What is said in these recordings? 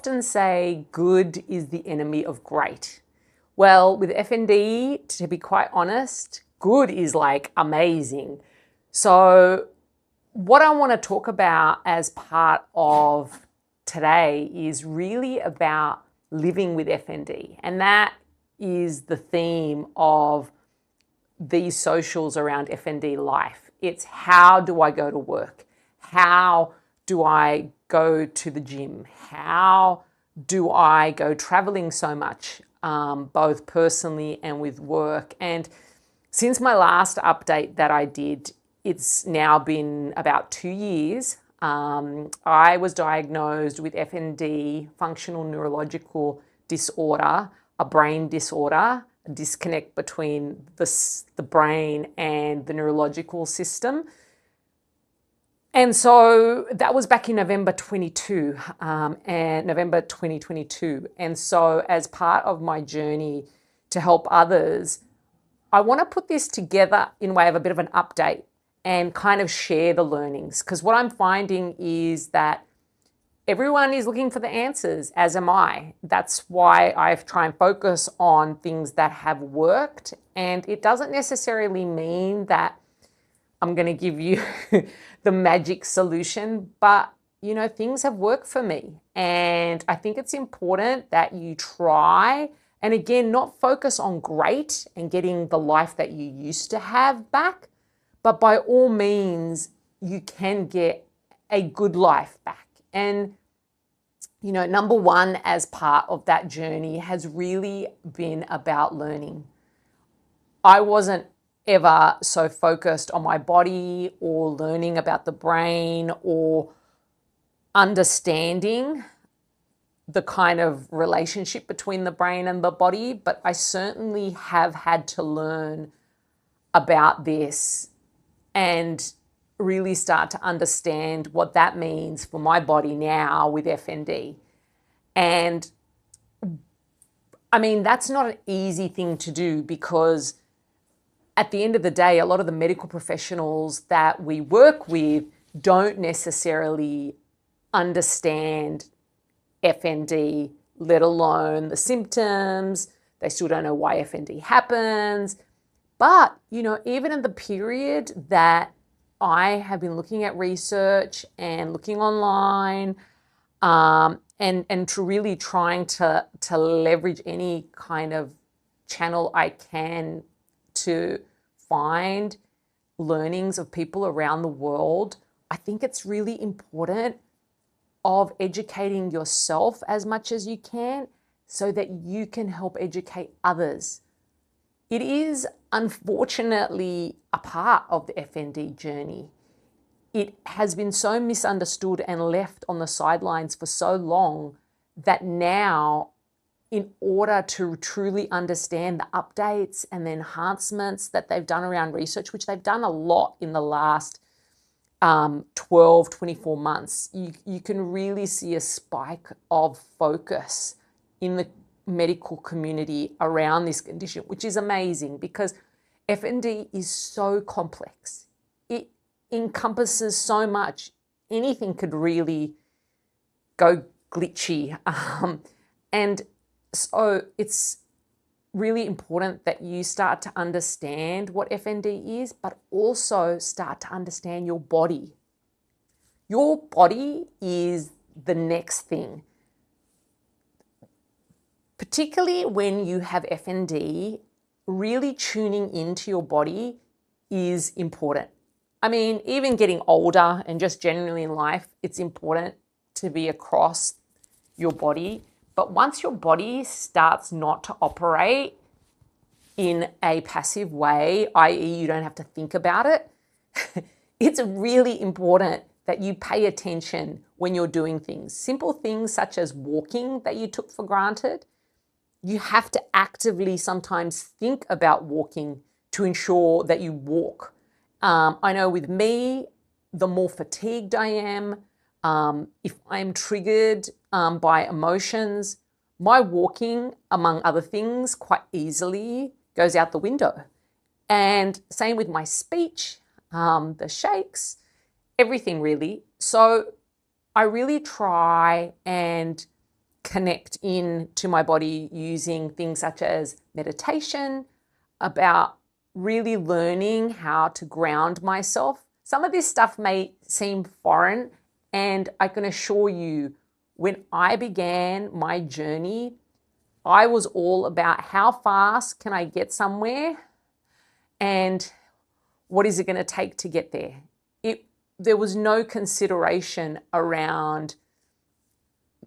often say good is the enemy of great. Well, with FND, to be quite honest, good is like amazing. So what I want to talk about as part of today is really about living with FND. And that is the theme of these socials around FND life. It's how do I go to work? How do I go to the gym? How do I go traveling so much, both personally and with work? And since my last update that I did, it's now been about 2 years. I was diagnosed with FND, Functional Neurological Disorder, a brain disorder, a disconnect between the brain and the neurological system. And so that was back in November 2022. And so as part of my journey to help others, I want to put this together in way of a bit of an update and kind of share the learnings. Because what I'm finding is that everyone is looking for the answers, as am I. That's why I try and focus on things that have worked. And it doesn't necessarily mean that I'm going to give you the magic solution, but you know, things have worked for me. And I think it's important that you try and again, not focus on great and getting the life that you used to have back, but by all means, you can get a good life back. And you know, number one, as part of that journey has really been about learning. I wasn't ever so focused on my body or learning about the brain or understanding the kind of relationship between the brain and the body, but I certainly have had to learn about this and really start to understand what that means for my body now with FND. And I mean, that's not an easy thing to do because at the end of the day, a lot of the medical professionals that we work with don't necessarily understand FND, let alone the symptoms. They still don't know why FND happens. But, you know, even in the period that I have been looking at research and looking online and to really trying to leverage any kind of channel I can to find learnings of people around the world, I think it's really important of educating yourself as much as you can so that you can help educate others. It is unfortunately a part of the FND journey. It has been so misunderstood and left on the sidelines for so long that now, in order to truly understand the updates and the enhancements that they've done around research, which they've done a lot in the last 12, 24 months, you can really see a spike of focus in the medical community around this condition, which is amazing because FND is so complex. It encompasses so much. Anything could really go glitchy. And so it's really important that you start to understand what FND is, but also start to understand your body. Your body is the next thing. Particularly when you have FND, really tuning into your body is important. I mean, even getting older and just generally in life, it's important to be across your body. But once your body starts not to operate in a passive way, i.e. you don't have to think about it, it's really important that you pay attention when you're doing things. Simple things such as walking that you took for granted. You have to actively sometimes think about walking to ensure that you walk. I know with me, the more fatigued I am, if I'm triggered by emotions, my walking, among other things, quite easily goes out the window. And same with my speech, the shakes, everything really. So I really try and connect in to my body using things such as meditation, about really learning how to ground myself. Some of this stuff may seem foreign, and I can assure you, when I began my journey, I was all about how fast can I get somewhere and what is it going to take to get there. There was no consideration around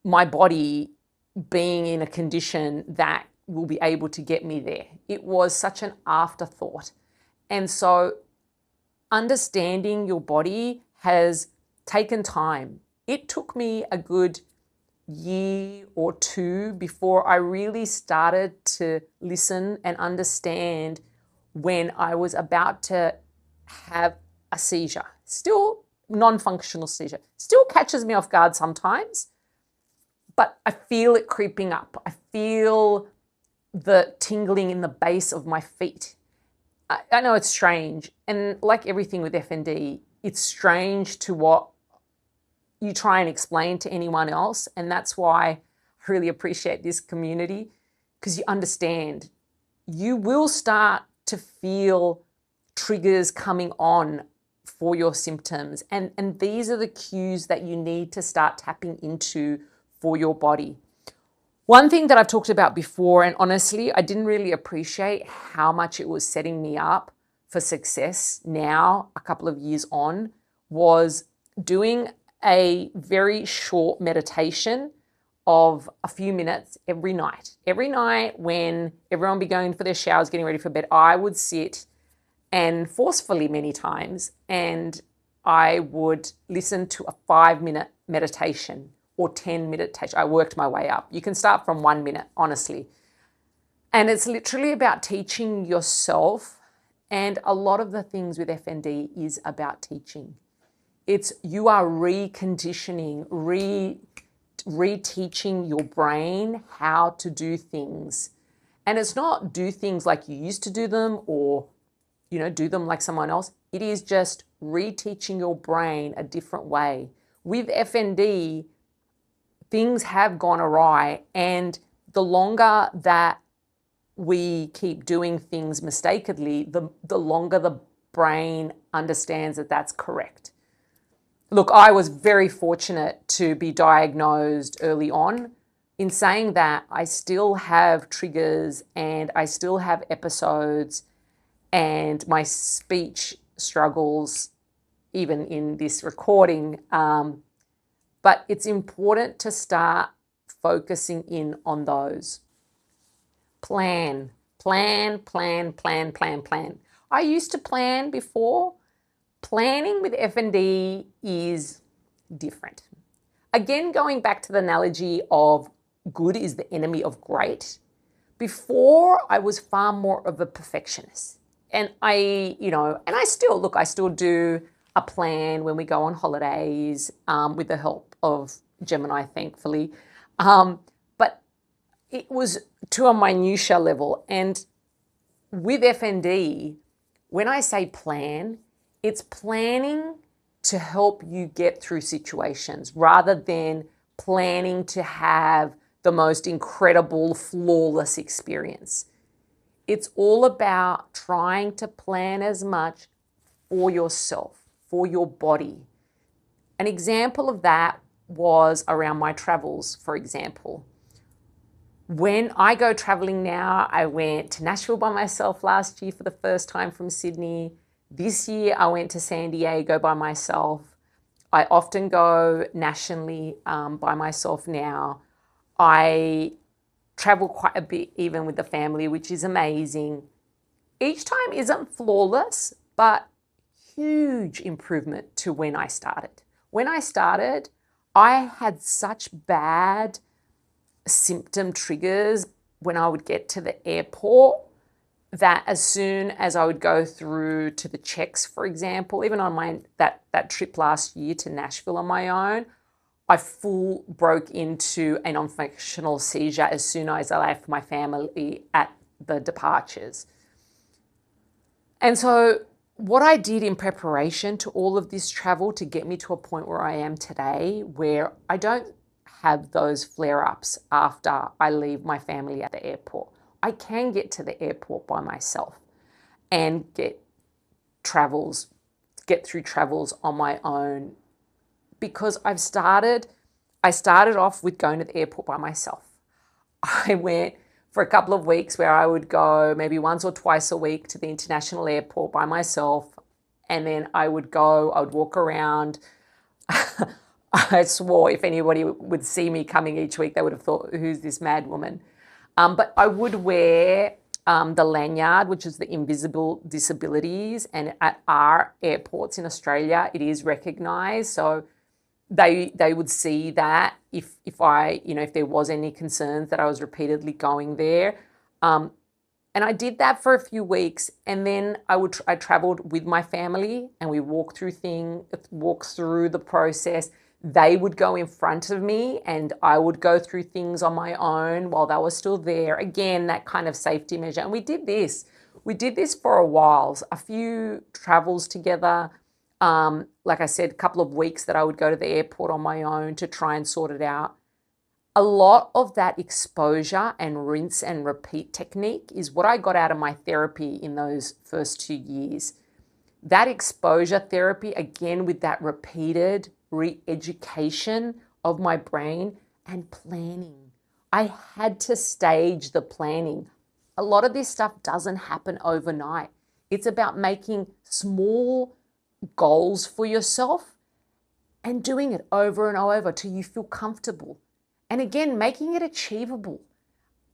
my body being in a condition that will be able to get me there. It was such an afterthought. And so understanding your body has taken time. It took me a good year or two before I really started to listen and understand when I was about to have a seizure. Still non-functional seizure. Still catches me off guard sometimes, but I feel it creeping up. I feel the tingling in the base of my feet. I know it's strange. And like everything with FND, it's strange to what you try and explain to anyone else. And that's why I really appreciate this community, because you understand. You will start to feel triggers coming on for your symptoms. And these are the cues that you need to start tapping into for your body. One thing that I've talked about before, and honestly, I didn't really appreciate how much it was setting me up for success now, a couple of years on, was doing a very short meditation of a few minutes every night. Every night when everyone would be going for their showers, getting ready for bed, I would sit, and forcefully many times, and I would listen to a 5-minute meditation or 10 meditation. I worked my way up. You can start from 1 minute, honestly. And it's literally about teaching yourself. And a lot of the things with FND is about teaching. It's you are reconditioning, reteaching your brain how to do things. And it's not do things like you used to do them or, do them like someone else. It is just reteaching your brain a different way. With FND, things have gone awry, and the longer that we keep doing things mistakenly, the longer the brain understands that that's correct. Look, I was very fortunate to be diagnosed early on. In saying that, I still have triggers and I still have episodes, and my speech struggles even in this recording. But it's important to start focusing in on those. Plan. I used to plan before. Planning with FND is different. Again, going back to the analogy of good is the enemy of great. Before, I was far more of a perfectionist. And I still do a plan when we go on holidays with the help of Gemini, thankfully. But it was to a minutiae level. And with FND, when I say plan, it's planning to help you get through situations rather than planning to have the most incredible, flawless experience. It's all about trying to plan as much for yourself, for your body. An example of that was around my travels, for example. When I go traveling now, I went to Nashville by myself last year for the first time from Sydney. This year, I went to San Diego by myself. I often go nationally by myself now. I travel quite a bit even with the family, which is amazing. Each time isn't flawless, but huge improvement to when I started. When I started, I had such bad symptom triggers when I would get to the airport that as soon as I would go through to the checks, for example, even on that trip last year to Nashville on my own, I full broke into a non-functional seizure as soon as I left my family at the departures. And so what I did in preparation to all of this travel to get me to a point where I am today, where I don't have those flare-ups after I leave my family at the airport. I can get to the airport by myself and get through travels on my own, because I started off with going to the airport by myself. I went for a couple of weeks where I would go maybe once or twice a week to the international airport by myself. And then I would walk around. I swore if anybody would see me coming each week, they would have thought, who's this mad woman? But I would wear the lanyard, which is the invisible disabilities. And at our airports in Australia, it is recognised. So they would see that if there was any concerns that I was repeatedly going there. And I did that for a few weeks, and then I traveled with my family, and we walked through the process. They would go in front of me, and I would go through things on my own while they were still there. Again, that kind of safety measure. And we did this for a while, a few travels together. Like I said, a couple of weeks that I would go to the airport on my own to try and sort it out. A lot of that exposure and rinse and repeat technique is what I got out of my therapy in those first 2 years. That exposure therapy, again, with that repeated re-education of my brain and planning. I had to stage the planning. A lot of this stuff doesn't happen overnight. It's about making small goals for yourself and doing it over and over till you feel comfortable. And again, making it achievable.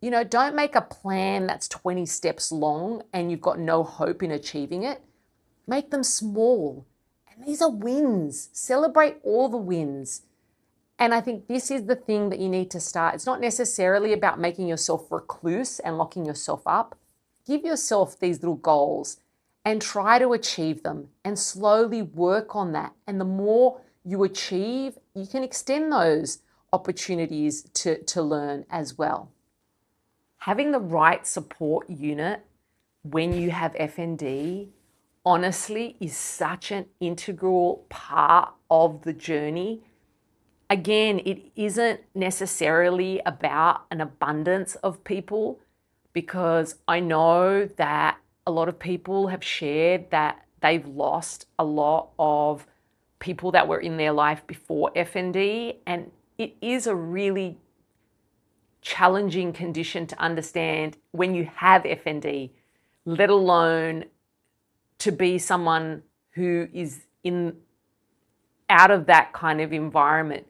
Don't make a plan that's 20 steps long and you've got no hope in achieving it. Make them small. And these are wins. Celebrate all the wins. And I think this is the thing that you need to start. It's not necessarily about making yourself recluse and locking yourself up. Give yourself these little goals and try to achieve them and slowly work on that. And the more you achieve, you can extend those opportunities to learn as well. Having the right support unit when you have FND, honestly, is such an integral part of the journey. Again, it isn't necessarily about an abundance of people, because I know that a lot of people have shared that they've lost a lot of people that were in their life before FND, and it is a really challenging condition to understand when you have FND, let alone to be someone who is out of that kind of environment.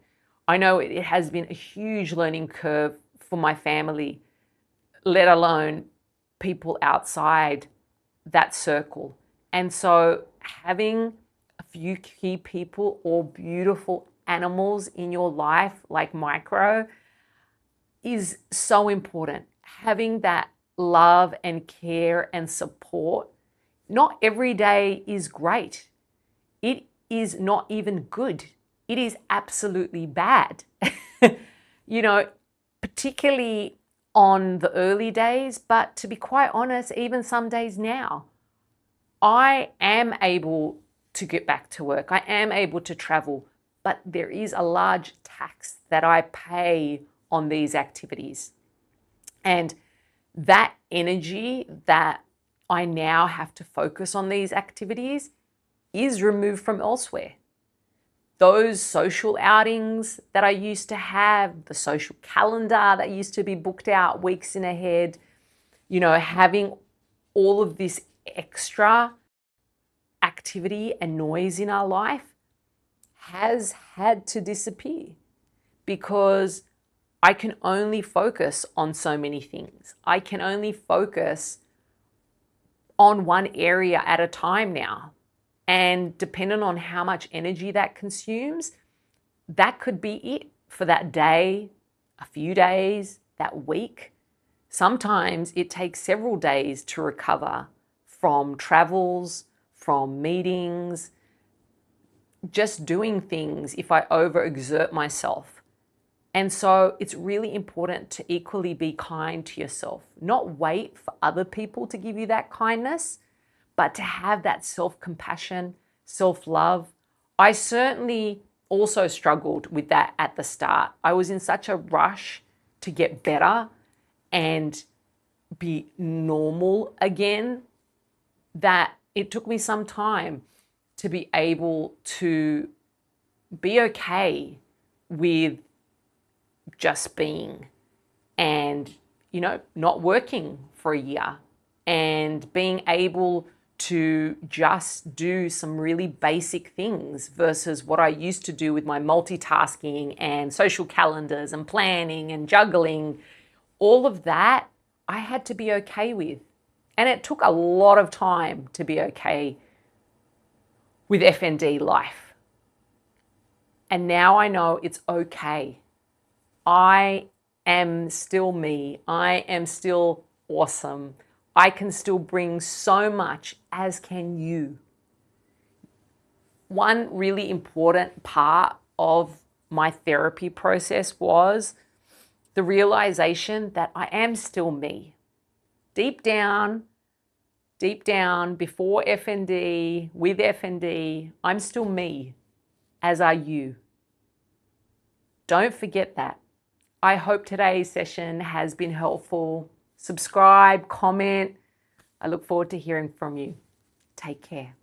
I know it has been a huge learning curve for my family, let alone people outside that circle. And so having a few key people or beautiful animals in your life, like Micro, is so important. Having that love and care and support. Not every day is great. It is not even good. It is absolutely bad. Particularly on the early days, but to be quite honest, even some days now, I am able to get back to work. I am able to travel, but there is a large tax that I pay on these activities. And that energy that I now have to focus on these activities is removed from elsewhere. Those social outings that I used to have, the social calendar that used to be booked out weeks in ahead, having all of this extra activity and noise in our life has had to disappear, because I can only focus on so many things. I can only focus on one area at a time now. And depending on how much energy that consumes, that could be it for that day, a few days, that week. Sometimes it takes several days to recover from travels, from meetings, just doing things if I overexert myself. And so it's really important to equally be kind to yourself, not wait for other people to give you that kindness, but to have that self-compassion, self-love. I certainly also struggled with that at the start. I was in such a rush to get better and be normal again that it took me some time to be able to be okay with just being and, not working for a year and being able to just do some really basic things versus what I used to do with my multitasking and social calendars and planning and juggling. All of that I had to be okay with. And it took a lot of time to be okay with FND life. And now I know it's okay. I am still me. I am still awesome. I can still bring so much, as can you. One really important part of my therapy process was the realization that I am still me. Deep down, before FND, with FND, I'm still me, as are you. Don't forget that. I hope today's session has been helpful. Subscribe, comment. I look forward to hearing from you. Take care.